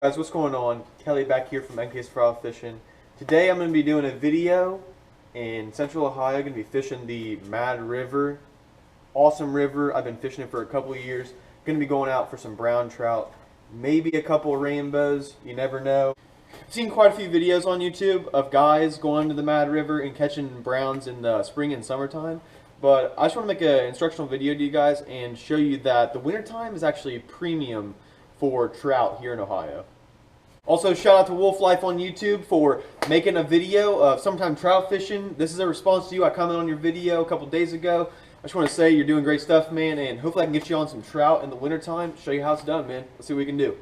Guys, what's going on? Kelly back here from NK's Fry Fishing. Today I'm going to be doing a video in Central Ohio. I'm going to be fishing the Mad River. Awesome river. I've been fishing it for a couple of years. Going to be going out for some brown trout, maybe a couple of rainbows. You never know. I've seen quite a few videos on YouTube of guys going to the Mad River and catching browns in the spring and summertime. But I just want to make an instructional video to you guys and show you that the wintertime is actually premium for trout here in Ohio. Also, shout out to Wolf Life on YouTube for making a video of summertime trout fishing. This is a response to you. I commented on your video a couple days ago. I just want to say you're doing great stuff, man, and hopefully I can get you on some trout in the wintertime. Show you how it's done, man. Let's see what we can do.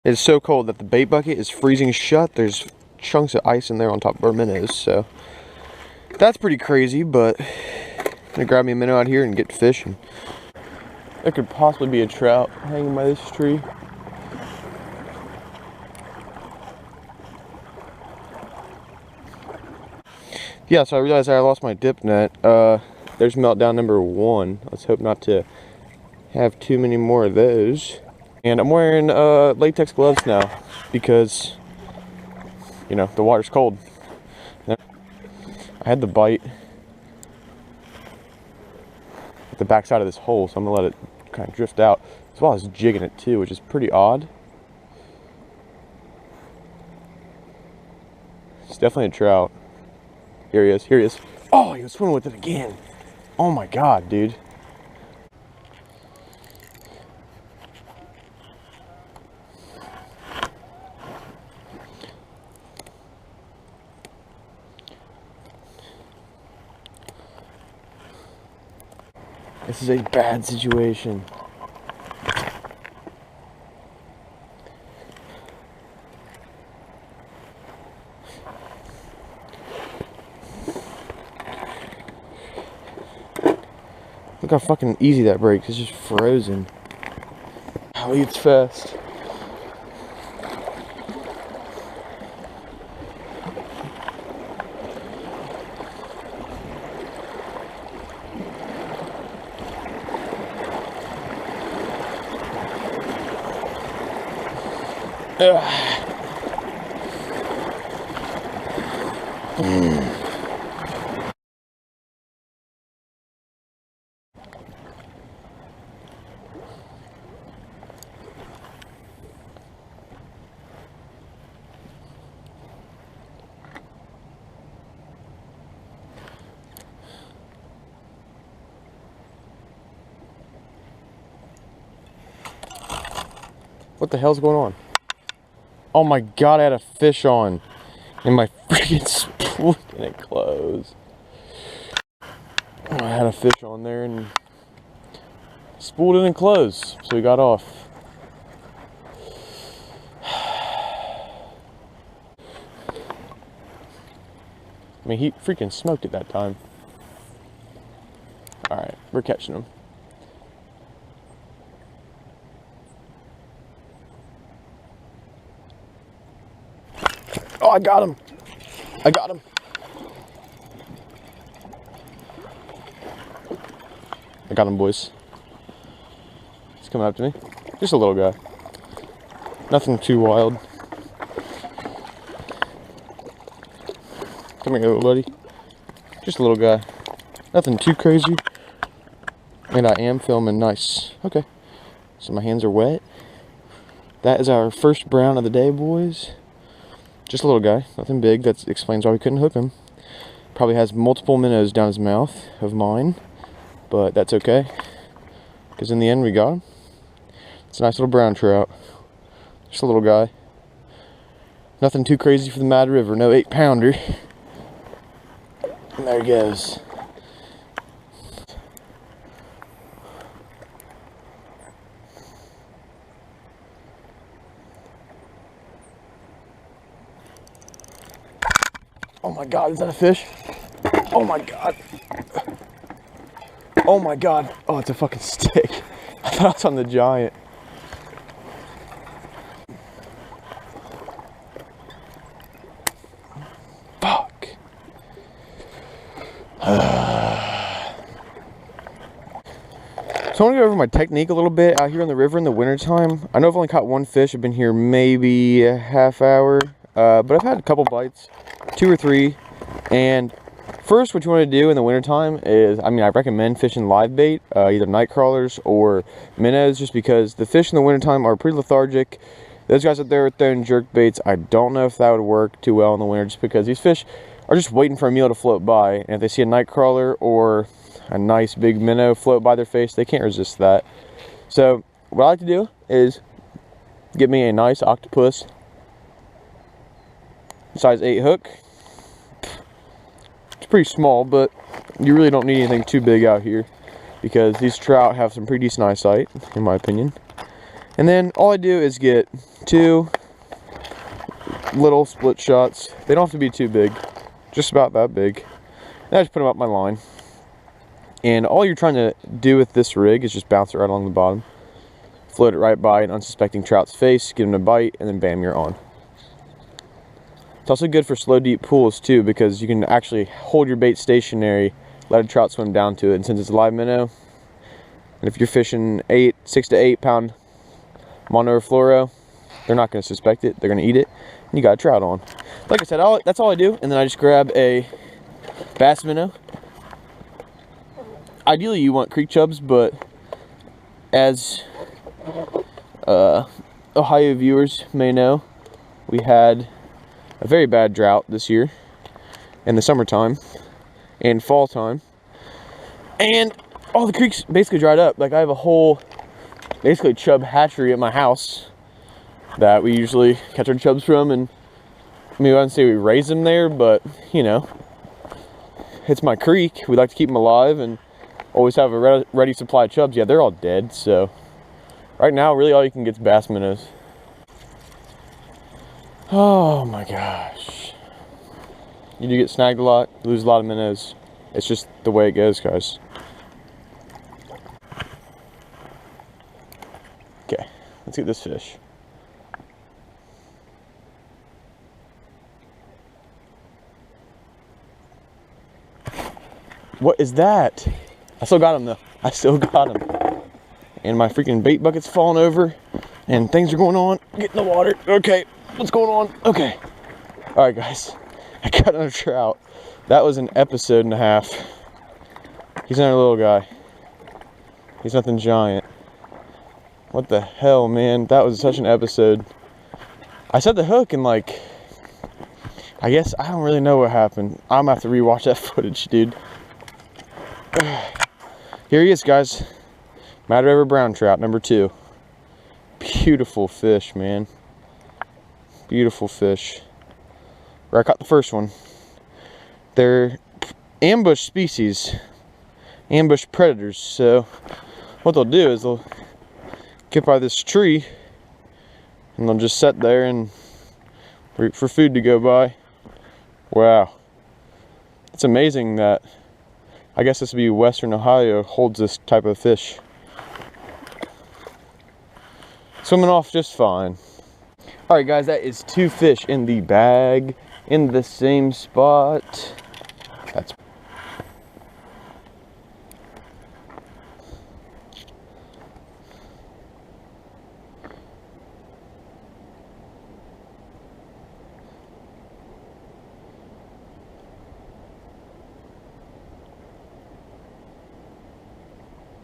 It's so cold that the bait bucket is freezing shut. There's chunks of ice in there on top of our minnows, so that's pretty crazy, but I'm gonna grab me a minnow out here and get fishing. There could possibly be a trout hanging by this tree. Yeah, so I realized I lost my dip net. There's meltdown number 1. Let's hope not to have too many more of those. And I'm wearing latex gloves now because, you know, the water's cold. I had the bite at the back side of this hole, so I'm gonna let it kind of drift out as well as jigging it too, which is pretty odd. It's definitely a trout. Here he is, here he is. Oh, he was swimming with it again. Oh my god, dude. This is a bad situation. Look how fucking easy that breaks. It's just frozen. Oh, it's fast. What the hell's going on? Oh my god, I had a fish on and my freaking spool didn't close. I had a fish on there and spool didn't close, so he got off. I mean, he freaking smoked it that time. Alright, we're catching him. Oh, I got him. I got him. I got him, boys. He's coming up to me. Just a little guy. Nothing too wild. Come here, little buddy. Just a little guy. Nothing too crazy. And I am filming. Nice. Okay. So my hands are wet. That is our first brown of the day, boys. Just a little guy, nothing big. That explains why we couldn't hook him. Probably has multiple minnows down his mouth of mine, but that's okay, because in the end we got him. It's a nice little brown trout. Just a little guy. Nothing too crazy for the Mad River. No 8-pounder. And there he goes. Oh my god, is that a fish? Oh my god. Oh my god. Oh, it's a fucking stick. I thought I was on the giant. Fuck. So I want to go over my technique a little bit out here in the river in the wintertime. I know I've only caught one fish. I've been here maybe a half hour, but I've had a couple bites, 2 or 3. And first, what you want to do in the wintertime is, I recommend fishing live bait, either night crawlers or minnows, just because the fish in the wintertime are pretty lethargic. Those guys out there are throwing jerk baits. I don't know if that would work too well in the winter, just because these fish are just waiting for a meal to float by. And if they see a night crawler or a nice big minnow float by their face, they can't resist that. So what I like to do is get me a nice octopus size 8 hook. It's pretty small, but you really don't need anything too big out here, because these trout have some pretty decent eyesight, in my opinion. And then all I do is get 2 little split shots. They don't have to be too big, just about that big. And I just put them up my line. And all you're trying to do with this rig is just bounce it right along the bottom, float it right by an unsuspecting trout's face, get him to bite, and then bam, you're on. It's also good for slow, deep pools too, because you can actually hold your bait stationary, let a trout swim down to it. And since it's a live minnow, and if you're fishing 6 to 8 pound mono or fluoro, they're not going to suspect it. They're going to eat it, and you got a trout on. Like I said, that's all I do. And then I just grab a bass minnow. Ideally, you want creek chubs, but as Ohio viewers may know, we had a very bad drought this year in the summertime and fall time, and all the creeks basically dried up. Like, I have a whole basically chub hatchery at my house that we usually catch our chubs from, and I wouldn't say we raise them there, but you know, it's my creek. We like to keep them alive and always have a ready supply of chubs. Yeah, they're all dead, so right now really all you can get is bass minnows. Oh my gosh, you do get snagged a lot, lose a lot of minnows. It's just the way it goes, guys. Okay, let's get this fish. What is that? I still got him though. I still got him. And my freaking bait bucket's falling over and things are going on. Get in the water. Okay, what's going on? Okay. All right, guys. I got another trout. That was an episode and a half. He's not a little guy. He's nothing giant. What the hell, man? That was such an episode. I set the hook and like, I guess I don't really know what happened. I'm gonna have to rewatch that footage, dude. Here he is, guys. Mad River brown trout, number 2. Beautiful fish, man. Beautiful fish. Where I caught the first one. They're ambush species. Ambush predators. So what they'll do is they'll get by this tree and they'll just sit there and wait for food to go by. Wow. It's amazing that, I guess this would be Western Ohio, holds this type of fish. Swimming off just fine. Alright guys, that is 2 fish in the bag in the same spot. That's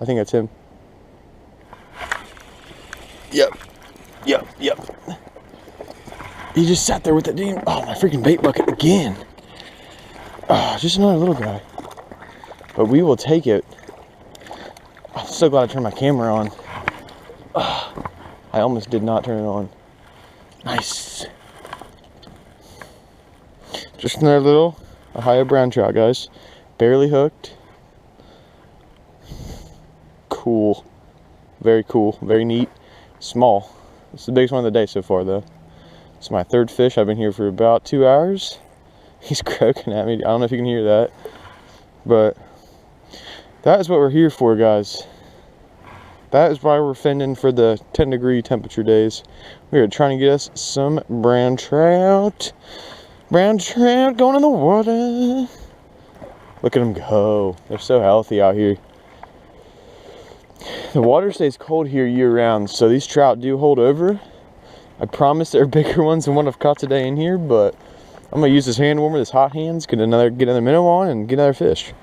I think that's him. Yep. He just sat there with that damn, oh, my freaking bait bucket again. Oh, just another little guy. But we will take it. I'm so glad I turned my camera on. Oh, I almost did not turn it on. Nice. Just another little Ohio brown trout, guys. Barely hooked. Cool. Very cool. Very neat. Small. It's the biggest one of the day so far, though. It's my 3rd fish. I've been here for about 2 hours. He's croaking at me. I don't know if you can hear that. But that is what we're here for, guys. That is why we're fending for the 10-degree temperature days. We are trying to get us some brown trout. Brown trout going in the water. Look at them go. They're so healthy out here. The water stays cold here year round, so these trout do hold over. I promise there are bigger ones than what I've caught today in here, but I'm gonna use this hand warmer, this hot hands, get another minnow on and get another fish.